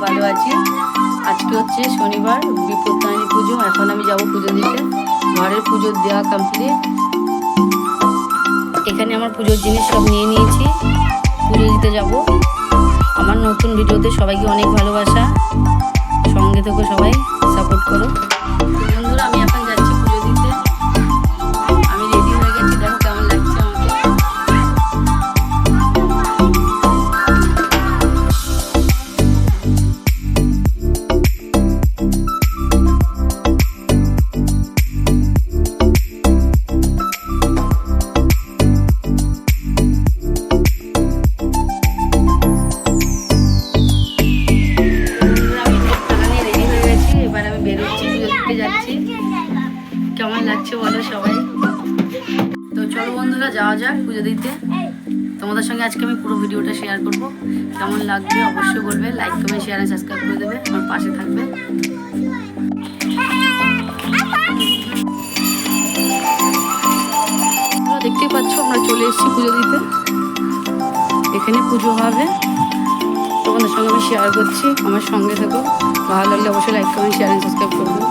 ভালো আছি। আজকে হচ্ছে শনিবার, বিপত্তারিণী পুজো। এখন আমি যাব পুজো দিতে। ঘরের পুজো দেওয়া কমপ্লিট। এখানে আমার পুজোর জিনিস সব নিয়ে নিয়েছি, পুজো দিতে যাব। আমার নতুন ভিডিওতে সবাইকে অনেক ভালোবাসা, সঙ্গে থেকো, সবাই সাপোর্ট করো। বন্ধুরা, আমি এখন যাচ্ছি পুজো দিতে। আমি রেডি হয়ে গেছি, দেখো কেমন লাগছে আমাকে। কেমন লাগছে বলো সবাই। তো চলো বন্ধুরা, যাওয়া যাক পুজো দিতে। তোমাদের সঙ্গে আজকে আমি পুরো ভিডিওটা শেয়ার করব। কেমন লাগবে অবশ্যই বলবে, লাইক কমেন্ট শেয়ার আর সাবস্ক্রাইব করে দেবে, আমার পাশে থাকবে। দেখতেই পাচ্ছ আমরা চলে এসেছি পুজো দিতে। এখানে পুজো হবে, তোমাদের সঙ্গে আমি শেয়ার করছি, আমার সঙ্গে থেকো। ভালো লাগলে অবশ্যই লাইক কমেন্ট শেয়ার আর সাবস্ক্রাইব করবে।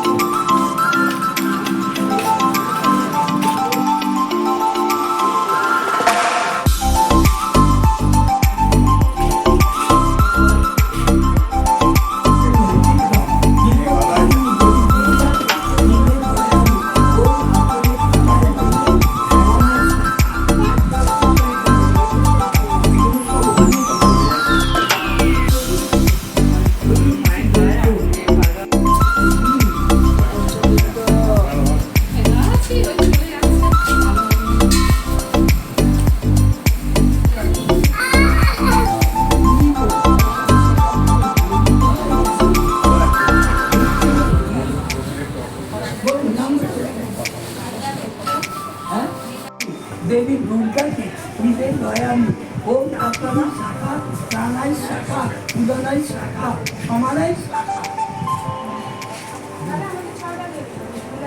देवी दुर्गा की विजय दयालु ओम आपना शाखा प्राणाय शाखा उदनाय शाखा समानाय शाखा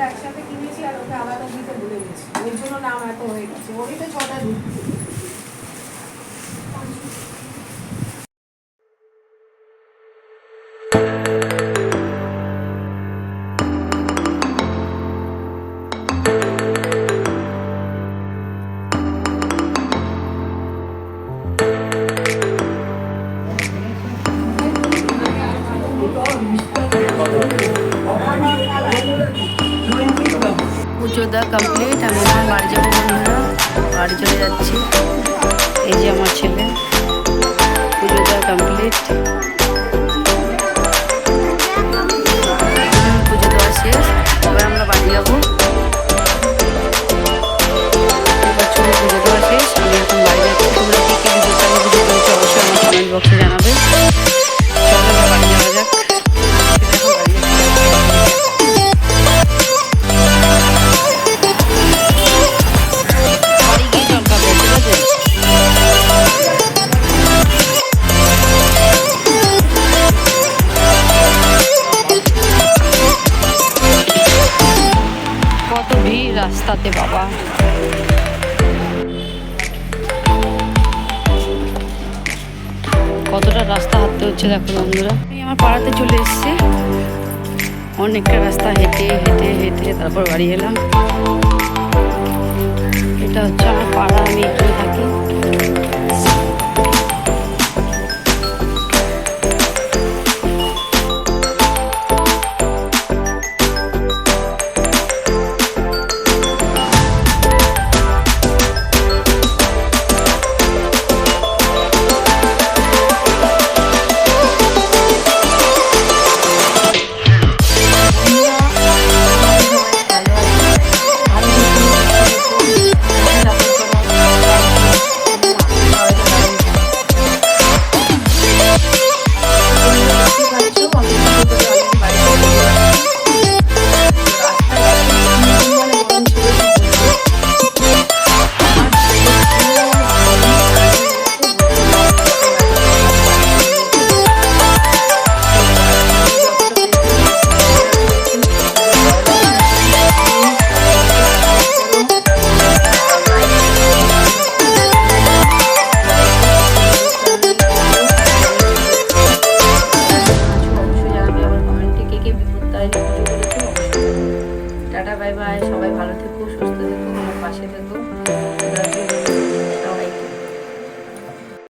একসাথে কিনেছি আর ওকে আলাদা দিতে ভুলে গেছি, ওই জন্য নাম এত হয়ে গেছে। ওরই তো 6টা দুধ। পুজো দেওয়া কমপ্লিট। আমি এখন বাড়ি যাবো বন্ধুরা, বাড়ি চলে যাচ্ছি। এই যে আমার ছেলে, পুজো দেওয়া কমপ্লিট, পুজো দেওয়া শেষ। এবার আমরা বাড়ি যাবো। এবার চলে পুজো দেওয়া শেষ, আমি এখন বাড়ি যাচ্ছি। তোমরা কে কে ভিডিওটা আমি ভিডিও করেছি অবশ্যই আমার কমেন্ট বক্সে জানাবে। চলো এবার বাড়ি যাওয়া যাক। কত ভিড় রাস্তাতে বাবা। কতটা রাস্তা হাঁটতে হচ্ছে দেখো বন্ধুরা। আমি আমার পাড়াতে চলে এসেছি, অনেকটা রাস্তা হেঁটে হেঁটে হেঁটে তারপর বাড়ি এলাম। এটা হচ্ছে আমার পাড়া, আমি এখানে থাকি। ভালো থেকো, সুস্থ থেকো, আমার পাশে থেকো।